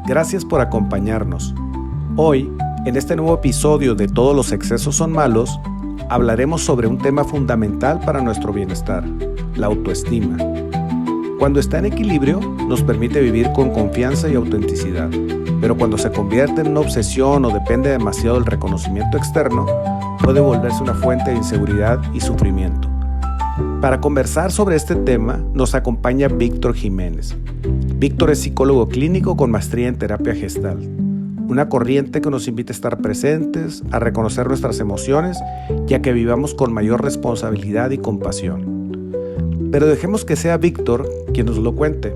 Gracias por acompañarnos. Hoy, en este nuevo episodio de Todos los excesos son malos, hablaremos sobre un tema fundamental para nuestro bienestar, la autoestima. Cuando está en equilibrio, nos permite vivir con confianza y autenticidad, pero cuando se convierte en una obsesión o depende demasiado del reconocimiento externo, puede volverse una fuente de inseguridad y sufrimiento. Para conversar sobre este tema, nos acompaña Víctor Jiménez. Víctor es psicólogo clínico con maestría en terapia gestal, una corriente que nos invita a estar presentes, a reconocer nuestras emociones y a que vivamos con mayor responsabilidad y compasión. Pero dejemos que sea Víctor quien nos lo cuente.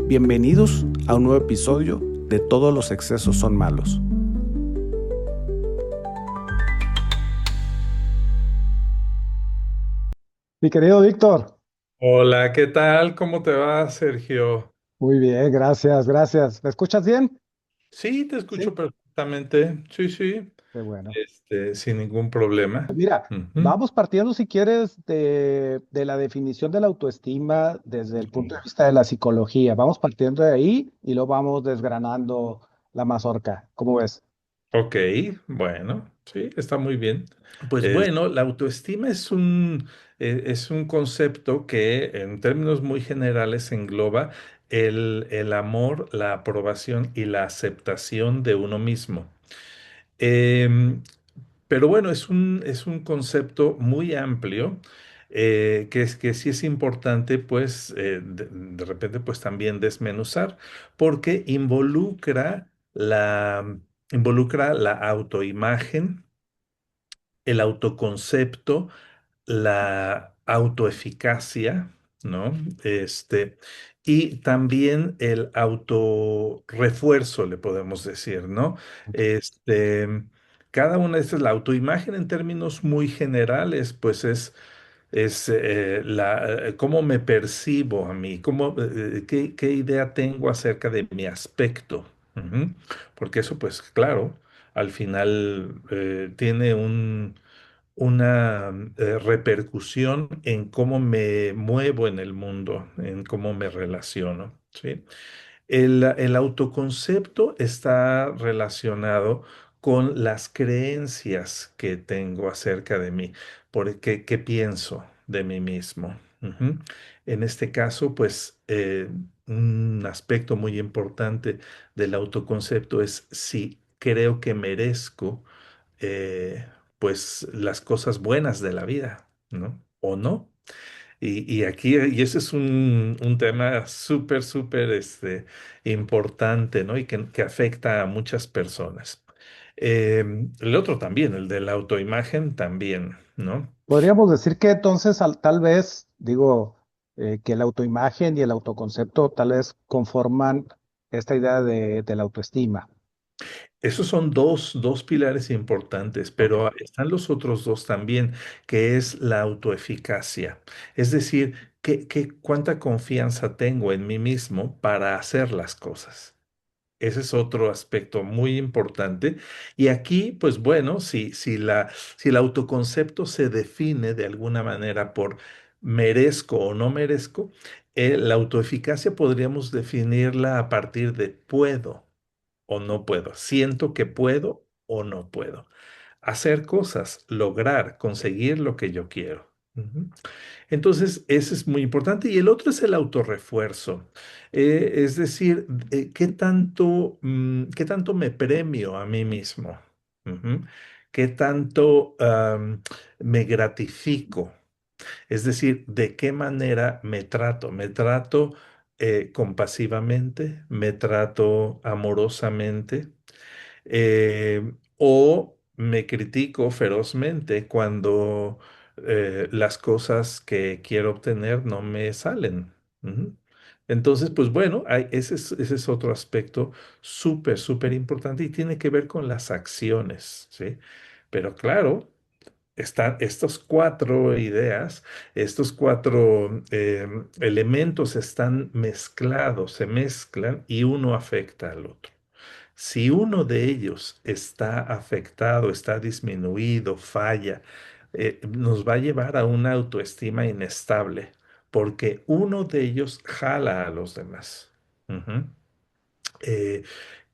Bienvenidos a un nuevo episodio de Todos los excesos son malos. Mi querido Víctor, Hola, ¿qué tal? ¿Cómo te va, Sergio? muy bien, gracias, gracias. ¿Me escuchas bien? Sí, te escucho Sí. perfectamente. Sí, sí, Qué bueno. sin ningún problema. Mira, Ujú. vamos partiendo, si quieres, de la definición de la autoestima desde el punto de vista de la psicología. Vamos partiendo de ahí y lo vamos desgranando la mazorca. ¿Cómo ves? Ok, bueno, sí, está muy bien. Pues bueno, la autoestima es un concepto que en términos muy generales engloba el amor, la aprobación y la aceptación de uno mismo. Em, Pero bueno, es un concepto muy amplio que sí es importante, pues, de repente, pues también desmenuzar, porque involucra la autoimagen, el autoconcepto, la autoeficacia, ¿no? Y también el autorrefuerzo, le podemos decir, ¿no? Este, cada una de estas, la autoimagen en términos muy generales, pues es cómo me percibo a mí, qué idea tengo acerca de mi aspecto. Ujú. Porque eso, pues claro, al final tiene una repercusión en cómo me muevo en el mundo, en cómo me relaciono, ¿sí? El autoconcepto está relacionado con las creencias que tengo acerca de mí, porque qué pienso de mí mismo. Ujú. En este caso, pues, un aspecto muy importante del autoconcepto es si creo que merezco eh, pues las cosas buenas de la vida, ¿no? ¿O no? Y aquí, y ese es un tema súper, súper importante, ¿no? Y que afecta a muchas personas. El otro también, el de la autoimagen también, ¿no? Podríamos decir que entonces, tal vez, digo, que la autoimagen y el autoconcepto tal vez conforman esta idea de la autoestima. Esos son dos pilares importantes, Ok. pero están los otros dos también, que es la autoeficacia. Es decir, cuánta confianza tengo en mí mismo para hacer las cosas. Ese es otro aspecto muy importante. Y aquí, pues bueno, si el autoconcepto se define de alguna manera por merezco o no merezco, la autoeficacia podríamos definirla a partir de puedo o no puedo. Siento que puedo o no puedo. Hacer cosas, lograr, conseguir lo que yo quiero. Ujú. Entonces, ese es muy importante. Y el otro es el autorrefuerzo. Es decir, qué tanto me premio a mí mismo? Ujú. ¿Qué tanto me gratifico? Es decir, ¿de qué manera me trato? ¿Me trato compasivamente? ¿Me trato amorosamente? ¿O me critico ferozmente cuando las cosas que quiero obtener no me salen? Ujú. Entonces, pues bueno, ese es otro aspecto súper, súper importante y tiene que ver con las acciones, ¿sí? Pero claro, están estas cuatro ideas, estos cuatro elementos están mezclados, se mezclan y uno afecta al otro. Si uno de ellos está afectado, está disminuido, falla, nos va a llevar a una autoestima inestable, porque uno de ellos jala a los demás. Ujú. Eh,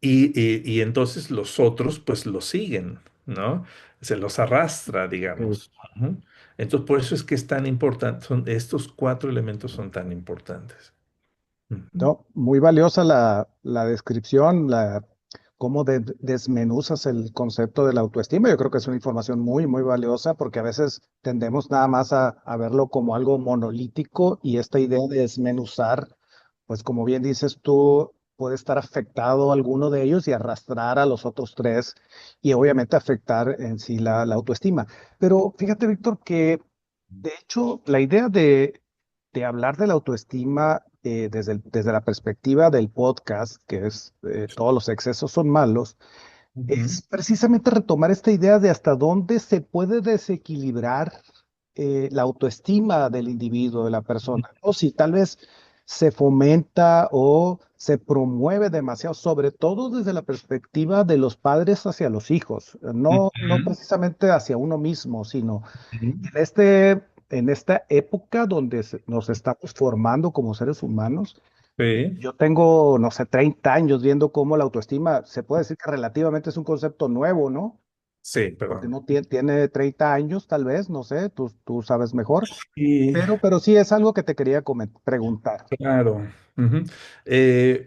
y entonces los otros pues lo siguen, ¿no? Se los arrastra, Ok. digamos. Ujú. Entonces por eso es que es tan importante, estos cuatro elementos son tan importantes. Ujú. No, muy valiosa la descripción, cómo desmenuzas el concepto de la autoestima. Yo creo que es una información muy, muy valiosa porque a veces tendemos nada más a verlo como algo monolítico y esta idea de desmenuzar, pues como bien dices tú, puede estar afectado alguno de ellos y arrastrar a los otros tres y obviamente afectar en sí la autoestima. Pero fíjate, Víctor, que de hecho la idea de hablar de la autoestima desde la perspectiva del podcast, que es todos los excesos son malos, Ujú. es precisamente retomar esta idea de hasta dónde se puede desequilibrar la autoestima del individuo, de la persona, o si tal vez se fomenta o se promueve demasiado, sobre todo desde la perspectiva de los padres hacia los hijos, no Ujú. precisamente hacia uno mismo, sino Ujú. en esta época donde nos estamos formando como seres humanos. Sí, Yo tengo, no sé, 30 años viendo cómo la autoestima, se puede decir que relativamente es un concepto nuevo, ¿no? sí, Porque perdón. no tiene 30 años, tal vez, no sé, tú sabes mejor, Y pero sí es algo que te quería preguntar. claro. Ujú.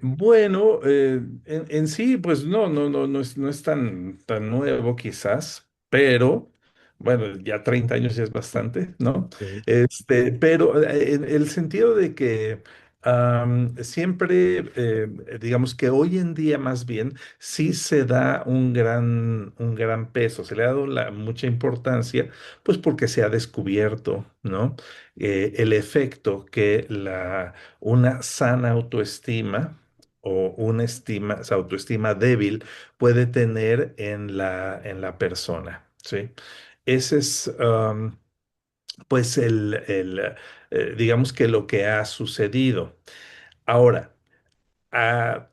Bueno, en sí, pues no es tan nuevo quizás, pero bueno, ya 30 años ya es bastante, ¿no? Sí. Pero en el sentido de que siempre, digamos que hoy en día más bien, sí se da un gran peso, se le ha dado mucha importancia, pues porque se ha descubierto, ¿no? El efecto que una sana autoestima o o sea, autoestima débil puede tener en en la persona, ¿sí? Ese es, pues, digamos que lo que ha sucedido. Ahora,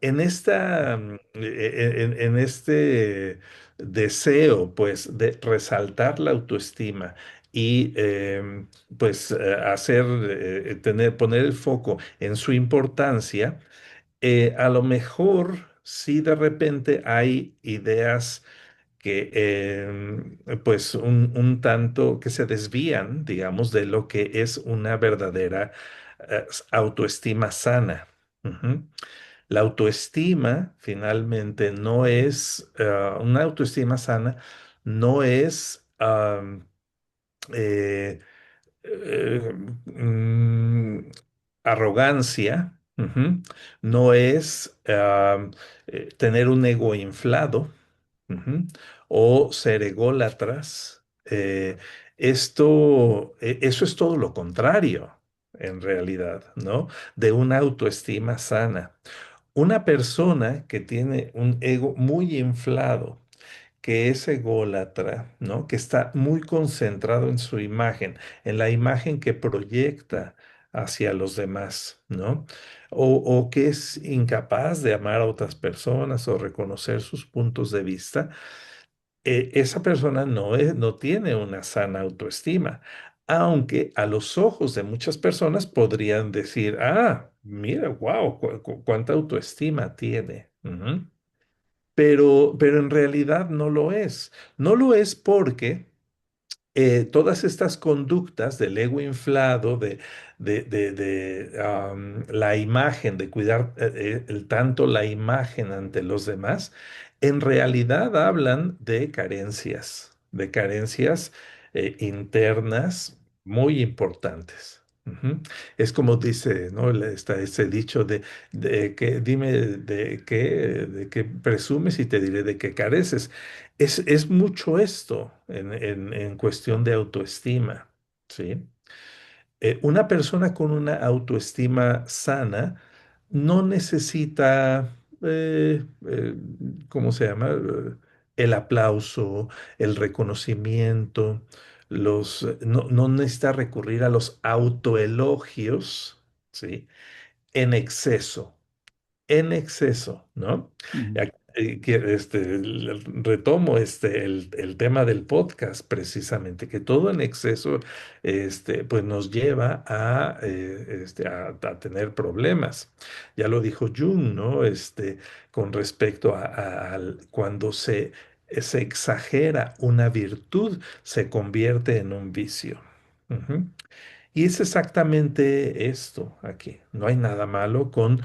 en en este deseo, pues, de resaltar la autoestima y, pues, poner el foco en su importancia, a lo mejor sí de repente hay ideas que, pues, un tanto que se desvían, digamos, de lo que es una verdadera, autoestima sana. Ujú. La autoestima, finalmente, no es, una autoestima sana, no es, eh, eh, mm, arrogancia, ujú. No es, tener un ego inflado, ujú, o ser ególatras. Eso es todo lo contrario, en realidad, ¿no? De una autoestima sana. Una persona que tiene un ego muy inflado, que es ególatra, ¿no? Que está muy concentrado en su imagen, en la imagen que proyecta hacia los demás, ¿no? O que es incapaz de amar a otras personas o reconocer sus puntos de vista, esa persona no tiene una sana autoestima, aunque a los ojos de muchas personas podrían decir, ah, mira, wow, cuánta autoestima tiene. Ujú. Pero en realidad no lo es. No lo es porque todas estas conductas del ego inflado, la imagen, de cuidar tanto la imagen ante los demás, en realidad hablan de carencias internas muy importantes. Ujú. Es como dice, ¿no? Está ese dicho de que dime de qué presumes y te diré de qué careces. Es mucho esto en cuestión de autoestima, ¿sí? Una persona con una autoestima sana no necesita, ¿cómo se llama? El aplauso, el reconocimiento, no necesita recurrir a los autoelogios, ¿sí? En exceso, ¿no? Ujú. retomo el tema del podcast precisamente, que todo en exceso pues nos lleva a tener problemas. Ya lo dijo Jung, ¿no? Con respecto cuando se exagera una virtud, se convierte en un vicio. Ujú. Y es exactamente esto aquí. No hay nada malo con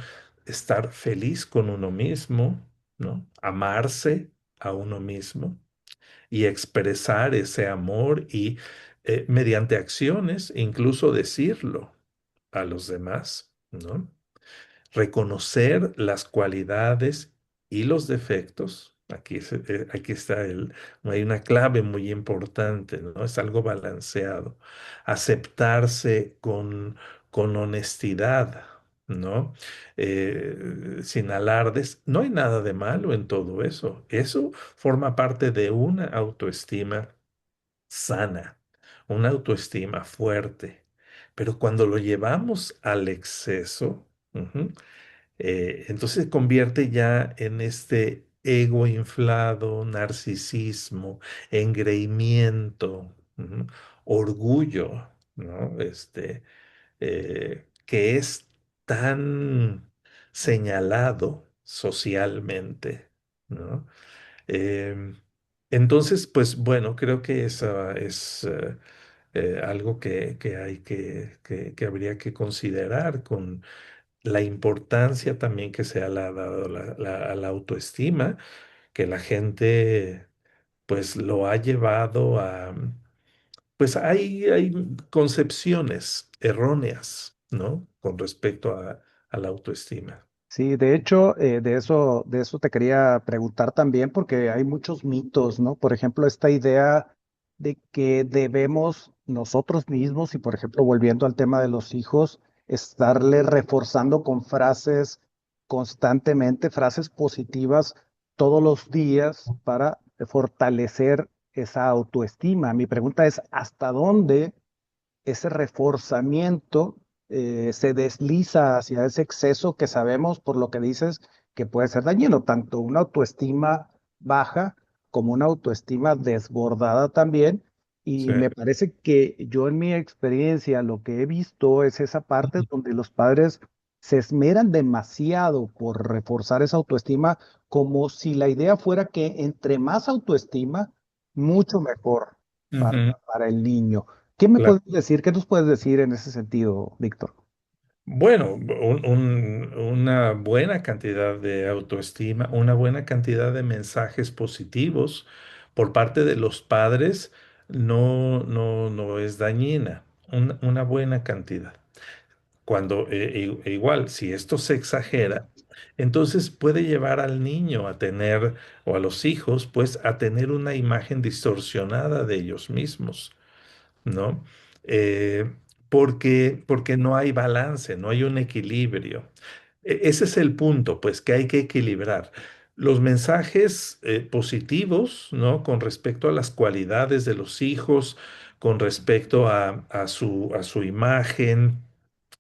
estar feliz con uno mismo, ¿no? Amarse a uno mismo y expresar ese amor y mediante acciones, incluso decirlo a los demás, ¿no? Reconocer las cualidades y los defectos. Aquí está hay una clave muy importante, ¿no? Es algo balanceado. Aceptarse con honestidad, ¿no? Sin alardes. No hay nada de malo en todo eso. Eso forma parte de una autoestima sana, una autoestima fuerte. Pero cuando lo llevamos al exceso, ujú, entonces se convierte ya en este ego inflado, narcisismo, engreimiento, ujú, orgullo, ¿no? Que es tan señalado socialmente, ¿no? Em, entonces, pues bueno, creo que esa es algo que hay que habría que considerar con la importancia también que se le ha dado a la autoestima, que la gente pues lo ha llevado pues hay concepciones erróneas, ¿no? Con respecto a la autoestima. Sí, de hecho, de eso te quería preguntar también, porque hay muchos mitos, ¿no? Por ejemplo, esta idea de que debemos nosotros mismos, y por ejemplo, volviendo al tema de los hijos, estarle reforzando con frases constantemente, frases positivas todos los días para fortalecer esa autoestima. Mi pregunta es, ¿hasta dónde ese reforzamiento se desliza hacia ese exceso que sabemos, por lo que dices, que puede ser dañino, tanto una autoestima baja como una autoestima desbordada también? Sí. Y me parece que yo en mi experiencia lo que he visto es esa parte donde los padres se esmeran demasiado por reforzar esa autoestima, como si la idea fuera que entre más autoestima, mucho mejor para, Ujú, para el niño. ¿Qué me claro. puedes decir? ¿Qué nos puedes decir en ese sentido, Víctor? Bueno, una buena cantidad de autoestima, una buena cantidad de mensajes positivos por parte de los padres no es dañina. Una buena cantidad. Cuando, igual, si esto se exagera, entonces puede llevar al niño a tener, o a los hijos, pues, a tener una imagen distorsionada de ellos mismos. ¿No? Eh, porque no hay balance, no hay un equilibrio. Ese es el punto, pues, que hay que equilibrar. Los mensajes positivos, ¿no? Con respecto a las cualidades de los hijos, con respecto a su imagen,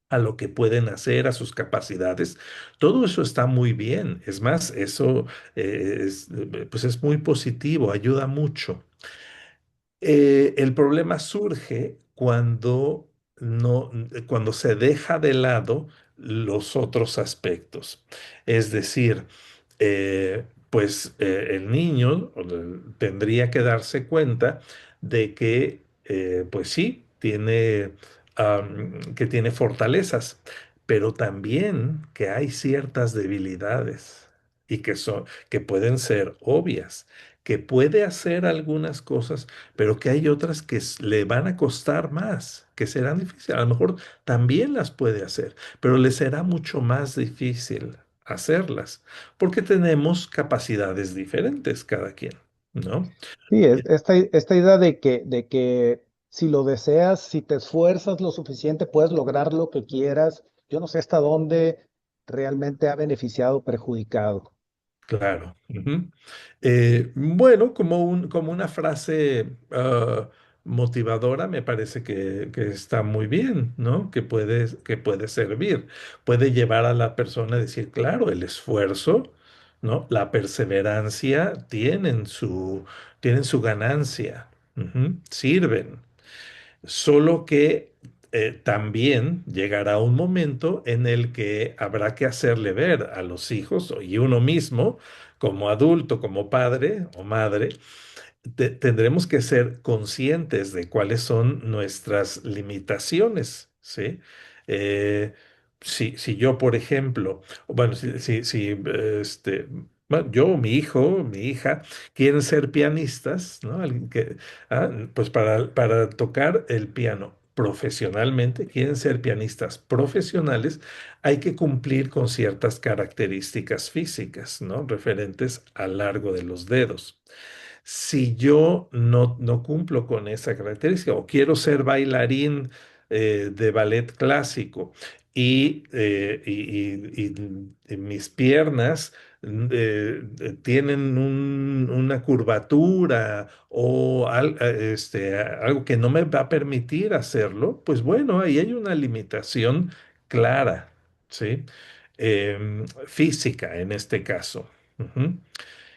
a lo que pueden hacer, a sus capacidades, todo eso está muy bien. Es más, eso pues es muy positivo, ayuda mucho. El problema surge cuando no, cuando se deja de lado los otros aspectos. Es decir, el niño tendría que darse cuenta de que, pues sí, que tiene fortalezas, pero también que hay ciertas debilidades y que pueden ser obvias, que puede hacer algunas cosas pero que hay otras que le van a costar más, que serán difíciles. A lo mejor también las puede hacer, pero le será mucho más difícil hacerlas, porque tenemos capacidades diferentes cada quien, ¿no? Sí, esta idea de que si lo deseas, si te esfuerzas lo suficiente, puedes lograr lo que quieras. Yo no sé hasta dónde realmente ha beneficiado o perjudicado. Claro. Ujú. Bueno, como una frase motivadora, me parece que está muy bien, ¿no? Que puede servir. Puede llevar a la persona a decir, claro, el esfuerzo. ¿no? La perseverancia tienen su ganancia, sirven. Solo que también llegará un momento en el que habrá que hacerle ver a los hijos y uno mismo, como adulto, como padre o madre, tendremos que ser conscientes de cuáles son nuestras limitaciones, ¿sí? Eh, si yo, por ejemplo, bueno, bueno, yo, mi hijo, mi hija, quieren ser pianistas, ¿no? Pues para tocar el piano profesionalmente, quieren ser pianistas profesionales, hay que cumplir con ciertas características físicas, ¿no? Referentes al largo de los dedos. Si yo no cumplo con esa característica o quiero ser bailarín de ballet clásico y mis piernas tienen una curvatura o algo que no me va a permitir hacerlo, pues bueno, ahí hay una limitación clara, ¿sí? Física en este caso. Ujú.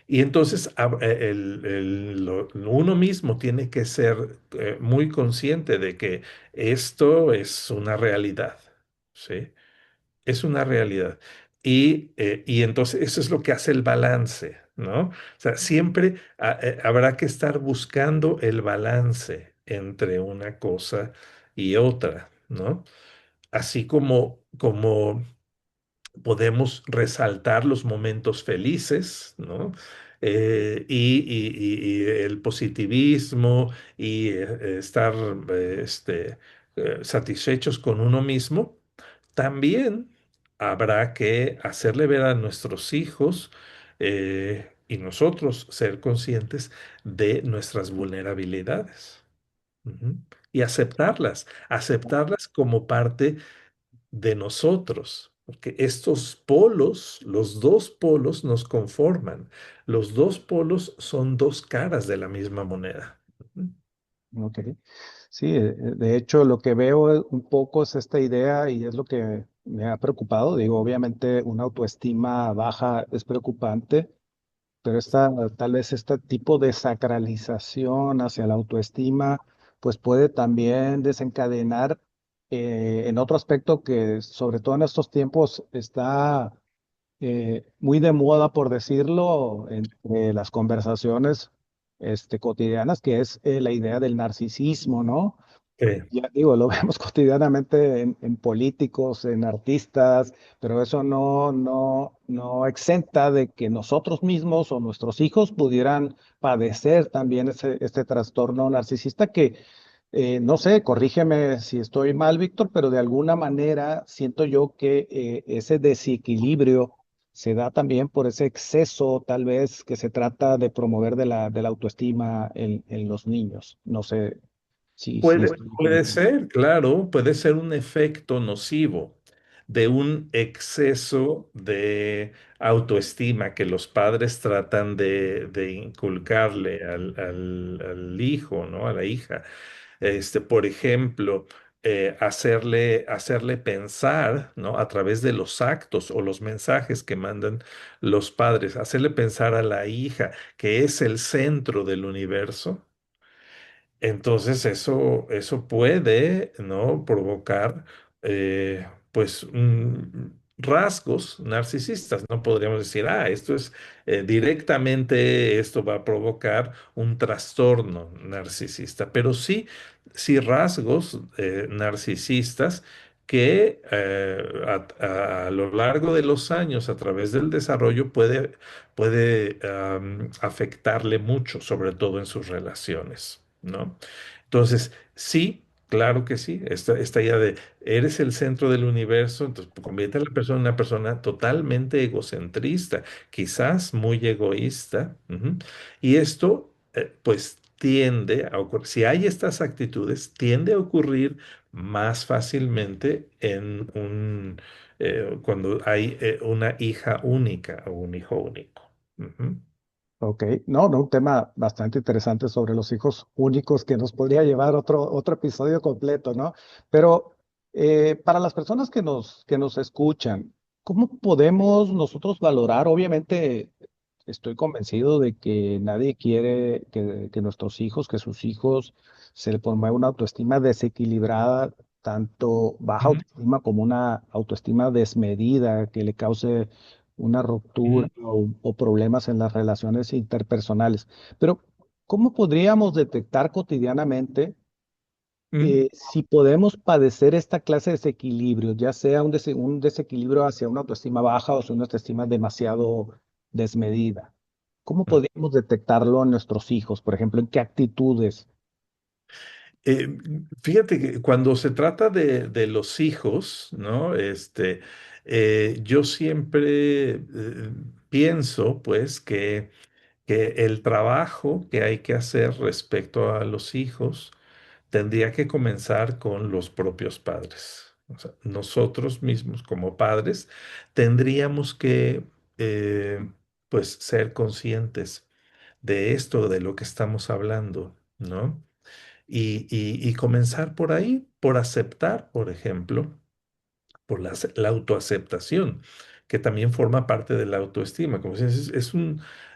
Y entonces uno mismo tiene que ser muy consciente de que esto es una realidad, ¿sí? Es una realidad. Y entonces eso es lo que hace el balance, ¿no? O sea, siempre habrá que estar buscando el balance entre una cosa y otra, ¿no? Así como podemos resaltar los momentos felices, ¿no? Y el positivismo y estar satisfechos con uno mismo, también habrá que hacerle ver a nuestros hijos y nosotros ser conscientes de nuestras vulnerabilidades. Ujú. Y aceptarlas como parte de nosotros, porque estos polos, los dos polos nos conforman. Los dos polos son dos caras de la misma moneda. Ok. Sí, de hecho lo que veo un poco es esta idea y es lo que me ha preocupado. Digo, obviamente una autoestima baja es preocupante, pero tal vez este tipo de sacralización hacia la autoestima, pues puede también desencadenar en otro aspecto que sobre todo en estos tiempos está muy de moda, por decirlo, entre las conversaciones cotidianas, que es la idea del narcisismo, ¿no? Sí. Ya digo, lo vemos cotidianamente en políticos, en artistas, pero eso no exenta de que nosotros mismos o nuestros hijos pudieran padecer también este trastorno narcisista que, no sé, corrígeme si estoy mal, Víctor, pero de alguna manera siento yo que ese desequilibrio se da también por ese exceso, tal vez, que se trata de promover de la autoestima en los niños. No sé si estoy Puede equivocado. ser, claro, puede ser un efecto nocivo de un exceso de autoestima que los padres tratan de inculcarle al hijo, ¿no? A la hija. Por ejemplo, hacerle pensar, ¿no? A través de los actos o los mensajes que mandan los padres, hacerle pensar a la hija que es el centro del universo. Entonces eso puede, ¿no? Provocar, pues, rasgos narcisistas. No podríamos decir, esto es directamente, esto va a provocar un trastorno narcisista, pero sí rasgos narcisistas que a lo largo de los años, a través del desarrollo, puede afectarle mucho, sobre todo en sus relaciones, ¿no? Entonces, sí, claro que sí, esta idea de eres el centro del universo, entonces convierte a la persona en una persona totalmente egocentrista, quizás muy egoísta, y esto, pues, tiende a ocurrir, si hay estas actitudes, tiende a ocurrir más fácilmente cuando hay una hija única o un hijo único. Ujú. Ok, no, un tema bastante interesante sobre los hijos únicos que nos podría llevar otro episodio completo, ¿no? Pero para las personas que nos escuchan, ¿Cómo podemos nosotros valorar? Obviamente, estoy convencido de que nadie quiere que nuestros hijos, que sus hijos se le promueva una autoestima desequilibrada, tanto baja Ujú, autoestima como una autoestima desmedida que le cause una ruptura ujú, o problemas en las relaciones interpersonales. Pero, ¿cómo podríamos detectar cotidianamente? ujú. Si podemos padecer esta clase de desequilibrio, ya sea un desequilibrio hacia una autoestima baja o hacia una autoestima demasiado desmedida, ¿cómo podríamos detectarlo en nuestros hijos? Por ejemplo, ¿en qué actitudes? Eh, Fíjate que cuando se trata de los hijos, ¿no? Yo siempre pienso, pues, que el trabajo que hay que hacer respecto a los hijos tendría que comenzar con los propios padres. O sea, nosotros mismos como padres tendríamos que, pues, ser conscientes de esto, de lo que estamos hablando, ¿no? Y comenzar por ahí, por aceptar, por ejemplo, por la autoaceptación, que también forma parte de la autoestima. Como dices,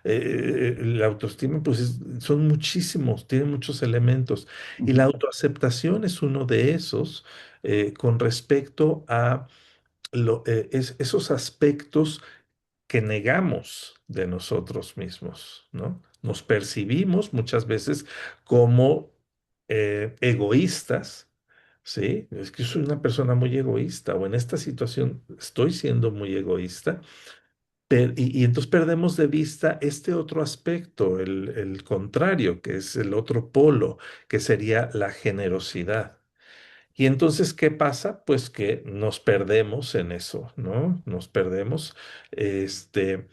la autoestima, pues son muchísimos, tiene muchos elementos. Y la Ujú. autoaceptación es uno de esos con respecto a esos aspectos que negamos de nosotros mismos, ¿no? Nos percibimos muchas veces como egoístas, ¿sí? Es que soy una persona muy egoísta o en esta situación estoy siendo muy egoísta, y entonces perdemos de vista este otro aspecto, el contrario, que es el otro polo, que sería la generosidad. Y entonces, ¿qué pasa? Pues que nos perdemos en eso, ¿no? Nos perdemos, este,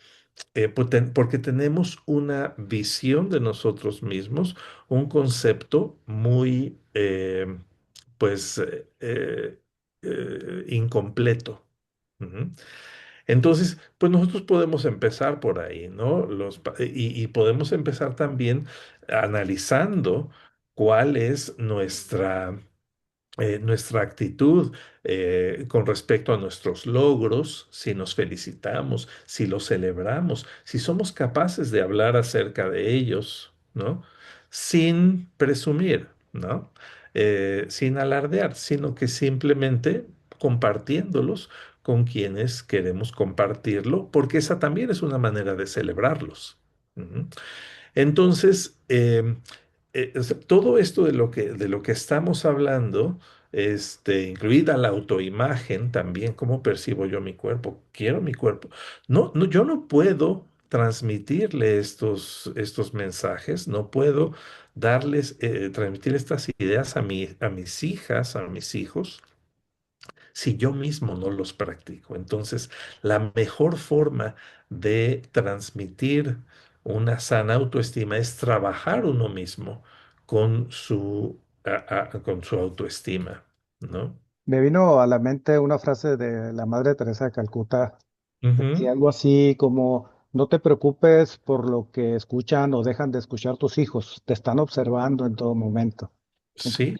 porque tenemos una visión de nosotros mismos, un concepto muy, pues, incompleto. Ujú. Entonces, pues nosotros podemos empezar por ahí, ¿no? Y podemos empezar también analizando cuál es nuestra actitud con respecto a nuestros logros, si nos felicitamos, si los celebramos, si somos capaces de hablar acerca de ellos, ¿no? Sin presumir, ¿no? Sin alardear, sino que simplemente compartiéndolos con quienes queremos compartirlo, porque esa también es una manera de celebrarlos. Ujú. Entonces, o sea, todo esto de lo que estamos hablando, incluida la autoimagen, también cómo percibo yo mi cuerpo, quiero mi cuerpo. No, no, yo no puedo transmitirle estos mensajes, no puedo transmitir estas ideas a mis hijas, a mis hijos si yo mismo no los practico. Entonces, la mejor forma de transmitir una sana autoestima es trabajar uno mismo con su autoestima, ¿no? Me vino a la mente una frase de la Madre Teresa de Calcuta, Ujú. decía algo así como, no te preocupes por lo que escuchan o dejan de escuchar tus hijos, te están observando en todo momento. Entonces, Sí.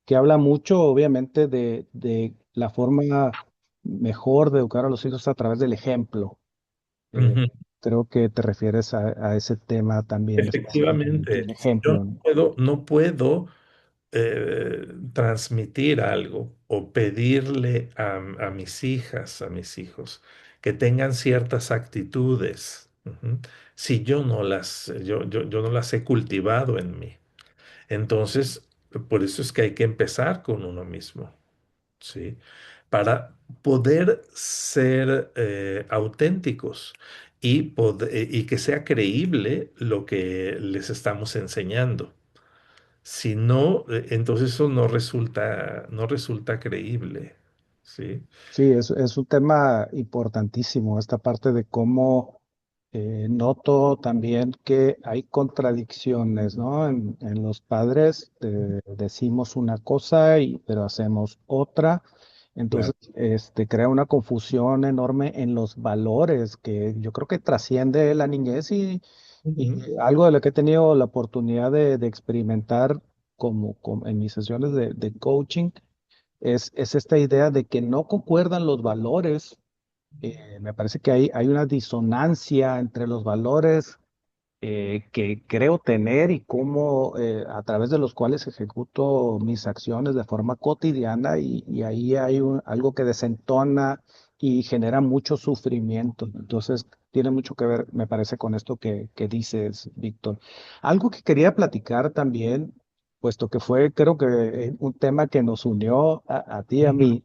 que habla mucho, obviamente, de la forma mejor de educar a los hijos a través del ejemplo. Eh, Ujú. Creo que te refieres a ese tema también, especialmente Efectivamente, el yo ejemplo, no ¿no? puedo, no puedo transmitir algo o pedirle a mis hijas, a mis hijos, que tengan ciertas actitudes, ujú, si yo no las he cultivado en mí. Entonces, por eso es que hay que empezar con uno mismo, ¿sí? Para poder ser auténticos y que sea creíble lo que les estamos enseñando. Si no, entonces eso no resulta creíble, ¿sí? Sí, es un tema importantísimo, esta parte de cómo noto también que hay contradicciones, ¿no? En los padres decimos una cosa, pero hacemos otra. Claro. Entonces, crea una confusión enorme en los valores que yo creo que trasciende la niñez y Ujú, algo de lo que he tenido la oportunidad de experimentar en mis sesiones de coaching es esta idea de que no concuerdan los valores Me parece que hay una disonancia entre los valores que creo tener y cómo a través de los cuales ejecuto mis acciones de forma cotidiana y ahí hay algo que desentona y genera mucho sufrimiento. Entonces, tiene mucho que ver, me parece, con esto que dices, Víctor. Algo que quería platicar también, puesto que fue, creo que un tema que nos unió a ti y a Ujú, mí,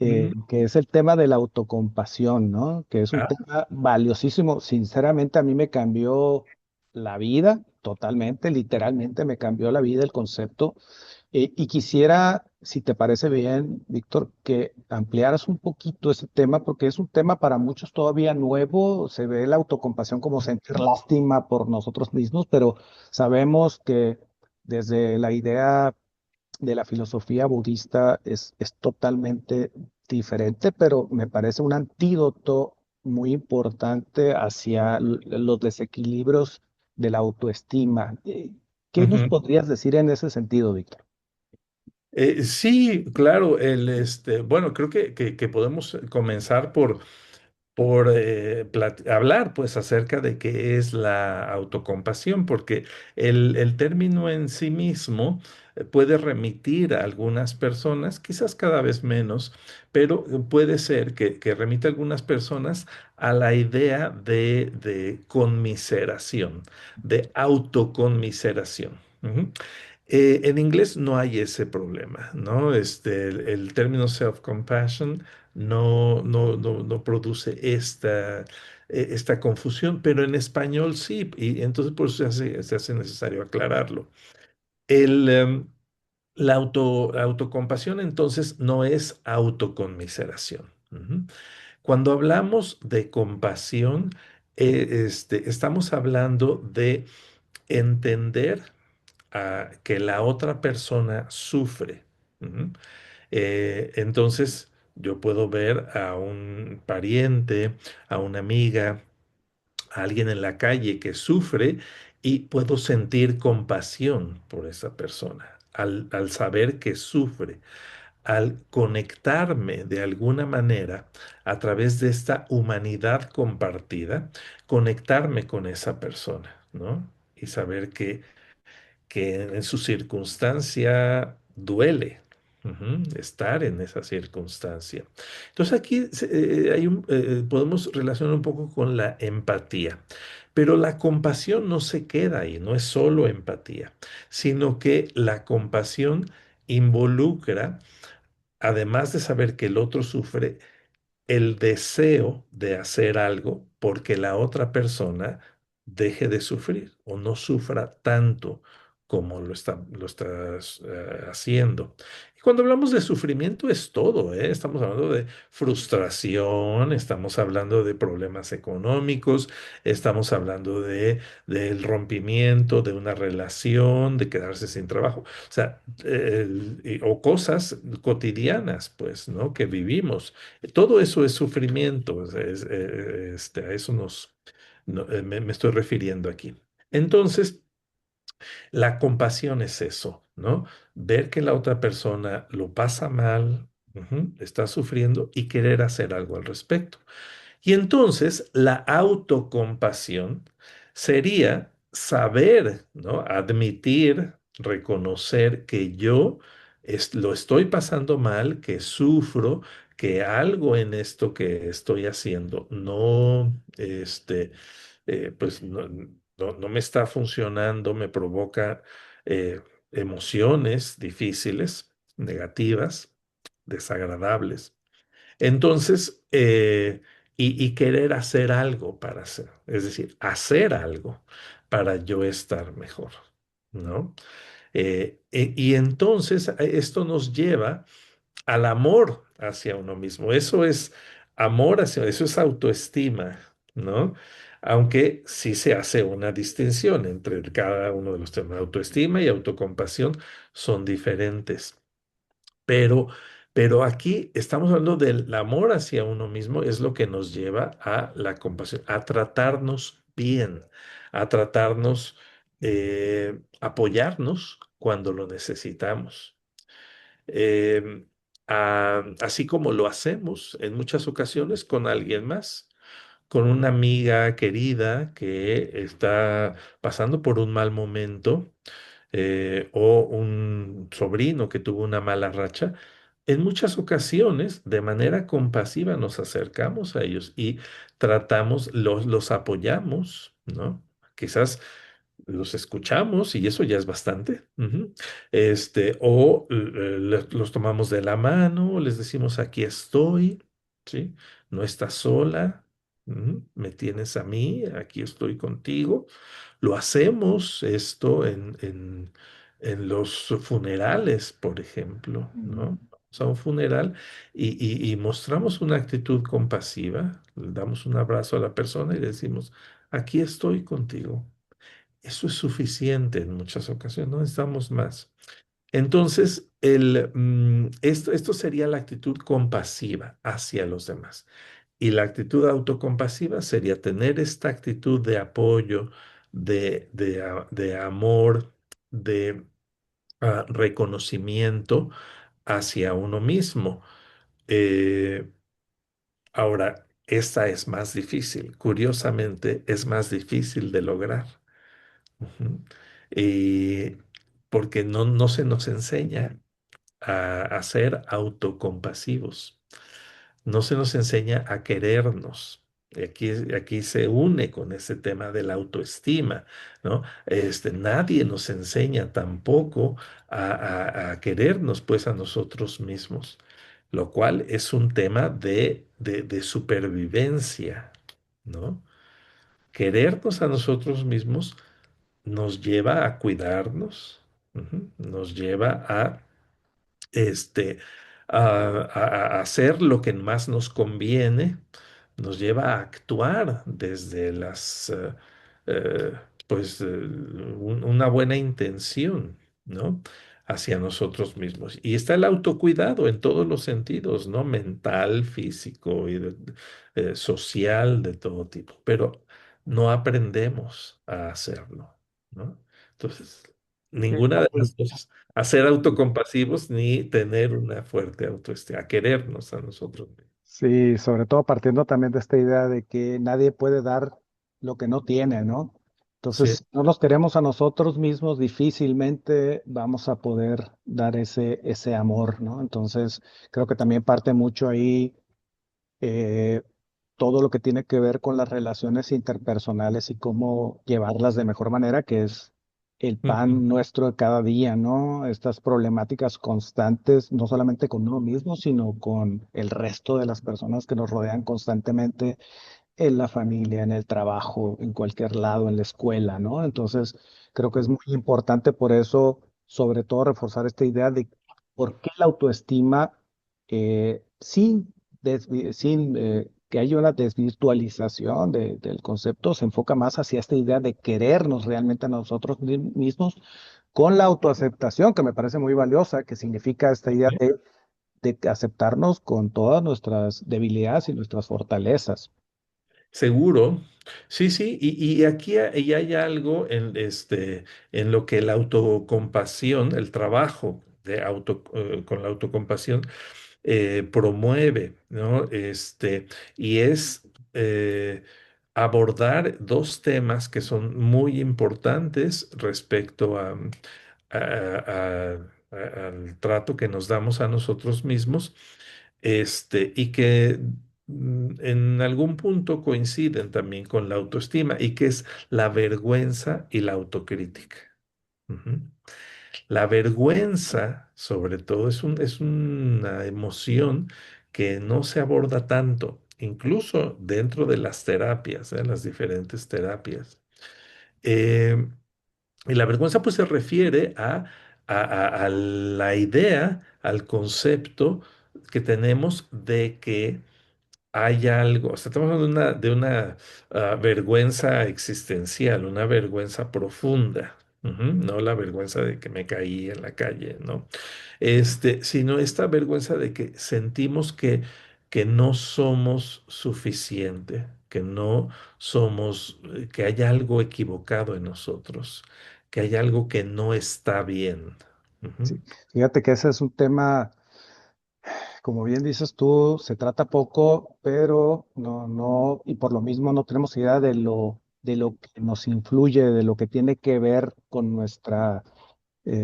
ujú. que es el tema de la autocompasión, ¿no? Que es un Ah, tema valiosísimo. Sinceramente, a mí me cambió la vida totalmente, literalmente me cambió la vida el concepto. Y quisiera, si te parece bien, Víctor, que ampliaras un poquito ese tema, porque es un tema para muchos todavía nuevo. Se ve la autocompasión como sentir lástima por nosotros mismos, pero sabemos que desde la idea de la filosofía budista es totalmente diferente, pero me parece un antídoto muy importante hacia los desequilibrios de la autoestima. ¿Qué nos ujú. podrías decir en ese sentido, Víctor? Sí, claro, bueno, creo que podemos comenzar por hablar pues acerca de qué es la autocompasión, porque el término en sí mismo puede remitir a algunas personas, quizás cada vez menos, pero puede ser que remita a algunas personas a la idea de conmiseración, de autoconmiseración. Ujú. En inglés no hay ese problema, ¿no? El término self-compassion no produce esta confusión, pero en español sí, y entonces por eso se hace necesario aclararlo. El, em, la autocompasión entonces no es autoconmiseración. Ujú. Cuando hablamos de compasión, estamos hablando de entender que la otra persona sufre. Ujú. Entonces, yo puedo ver a un pariente, a una amiga, a alguien en la calle que sufre y puedo sentir compasión por esa persona al saber que sufre, al conectarme de alguna manera a través de esta humanidad compartida, conectarme con esa persona, ¿no? Y saber que en su circunstancia duele. Estar en esa circunstancia. Entonces aquí podemos relacionar un poco con la empatía, pero la compasión no se queda ahí, no es solo empatía, sino que la compasión involucra, además de saber que el otro sufre, el deseo de hacer algo porque la otra persona deje de sufrir o no sufra tanto como lo estás haciendo. Y cuando hablamos de sufrimiento es todo, ¿eh? Estamos hablando de frustración, estamos hablando de problemas económicos, estamos hablando del rompimiento de una relación, de quedarse sin trabajo, o sea, o cosas cotidianas, pues, ¿no? Que vivimos. Todo eso es sufrimiento, o sea, a eso me estoy refiriendo aquí. Entonces, la compasión es eso, ¿no? Ver que la otra persona lo pasa mal, está sufriendo y querer hacer algo al respecto. Y entonces la autocompasión sería saber, ¿no? Admitir, reconocer que yo lo estoy pasando mal, que sufro, que algo en esto que estoy haciendo pues no me está funcionando, me provoca emociones difíciles, negativas, desagradables. Entonces, y querer hacer algo para hacer, es decir, hacer algo para yo estar mejor, ¿no? Y entonces esto nos lleva al amor hacia uno mismo. Eso es eso es autoestima, ¿no? Aunque sí se hace una distinción entre cada uno de los temas. Autoestima y autocompasión son diferentes. Pero, pero aquí estamos hablando del amor hacia uno mismo, es lo que nos lleva a la compasión, a tratarnos bien, a tratarnos, apoyarnos cuando lo necesitamos. Eh, así como lo hacemos en muchas ocasiones con alguien más, con una amiga querida que está pasando por un mal momento, o un sobrino que tuvo una mala racha. En muchas ocasiones, de manera compasiva, nos acercamos a ellos y tratamos, los apoyamos, ¿no? Quizás los escuchamos y eso ya es bastante. Ujú. O los tomamos de la mano, les decimos, aquí estoy, ¿sí? No estás sola, me tienes a mí, aquí estoy contigo. Lo hacemos esto en los funerales, por ejemplo, ¿no? Mm. Vamos a un funeral y mostramos una actitud compasiva, le damos un abrazo a la persona y le decimos, aquí estoy contigo. Eso es suficiente en muchas ocasiones, no necesitamos más. Entonces, esto sería la actitud compasiva hacia los demás. Y la actitud autocompasiva sería tener esta actitud de apoyo, de amor, de reconocimiento hacia uno mismo. Eh, Ahora, esta es más difícil. Curiosamente, es más difícil de lograr. Ujú. Y porque no se nos enseña a ser autocompasivos. No se nos enseña a querernos. Y aquí se une con ese tema de la autoestima, ¿no? Nadie nos enseña tampoco a querernos, pues, a nosotros mismos, lo cual es un tema de supervivencia, ¿no? Querernos a nosotros mismos nos lleva a cuidarnos, nos lleva este, a hacer lo que más nos conviene, nos lleva a actuar desde eh, una buena intención, ¿no? Hacia nosotros mismos. Y está el autocuidado en todos los sentidos, ¿no? Mental, físico y social, de todo tipo. Pero no aprendemos a hacerlo, ¿no? Entonces, Sí, ninguna no, de las pues, cosas a ser autocompasivos ni tener una fuerte autoestima, a querernos a nosotros mismos. sí, sobre todo partiendo también de esta idea de que nadie puede dar lo que no tiene, ¿no? Entonces, Sí. si no nos queremos a nosotros mismos, difícilmente vamos a poder dar ese amor, ¿no? Entonces, creo que también parte mucho ahí eh, todo lo que tiene que ver con las relaciones interpersonales y cómo llevarlas de mejor manera, que es el Ujú. pan nuestro de cada día, ¿no? Estas problemáticas constantes, no solamente con uno mismo, sino con el resto de las personas que nos rodean constantemente en la familia, en el trabajo, en cualquier lado, en la escuela, ¿no? Entonces, creo que es muy importante por eso, sobre todo, reforzar esta idea de por qué la autoestima, sin que haya una desvirtualización del concepto, se enfoca más hacia esta idea de querernos realmente a nosotros mismos con la autoaceptación, que me parece muy valiosa, que significa esta idea de aceptarnos con todas nuestras debilidades y nuestras fortalezas. Seguro. Sí, sí, y aquí y hay algo en lo que la autocompasión, el trabajo con la autocompasión promueve, ¿no? Y es abordar dos temas que son muy importantes respecto al trato que nos damos a nosotros mismos, y que en algún punto coinciden también con la autoestima, y que es la vergüenza y la autocrítica. Ujú. La vergüenza, sobre todo, es una emoción que no se aborda tanto, incluso dentro de las terapias, las diferentes terapias. Eh, y la vergüenza pues se refiere a la idea, al concepto que tenemos de que hay algo, o sea, estamos hablando de una vergüenza existencial, una vergüenza profunda. No la vergüenza de que me caí en la calle, ¿no? Sino esta vergüenza de que sentimos que no somos suficiente, que no somos, que hay algo equivocado en nosotros, que hay algo que no está bien. Ujú. Sí, fíjate que ese es un tema como bien dices tú, se trata poco, pero no, y por lo mismo no tenemos idea de lo que nos influye, de lo que tiene que ver con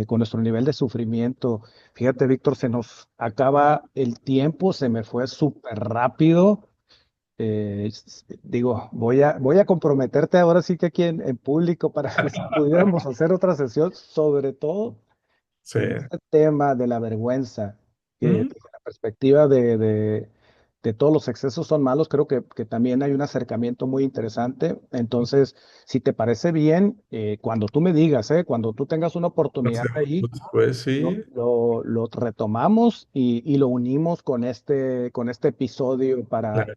con nuestro nivel de sufrimiento. Fíjate, Víctor, se nos acaba el tiempo, se me fue súper rápido. Digo, voy a comprometerte ahora sí que aquí en público para que si pudiéramos hacer otra sesión, sobre todo Sí. en este tema de la vergüenza, que ¿Mm? desde la perspectiva de todos los excesos son malos, creo que también hay un acercamiento muy interesante. Entonces, si te parece bien, cuando tú me digas, cuando tú tengas una oportunidad ahí, Después sí, lo retomamos y lo unimos con este episodio claro,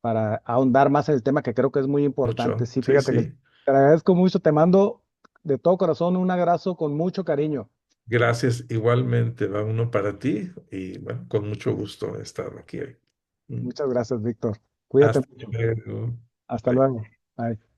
para ahondar más en el tema que creo que es muy importante. mucho. Sí, Sí, fíjate que sí. te agradezco mucho, te mando de todo corazón un abrazo con mucho cariño. Gracias. Igualmente va uno para ti y bueno, con mucho gusto he estado aquí hoy. Mm. Muchas gracias, Víctor. Cuídate Hasta mucho. luego. Hasta Bye. luego. Bye.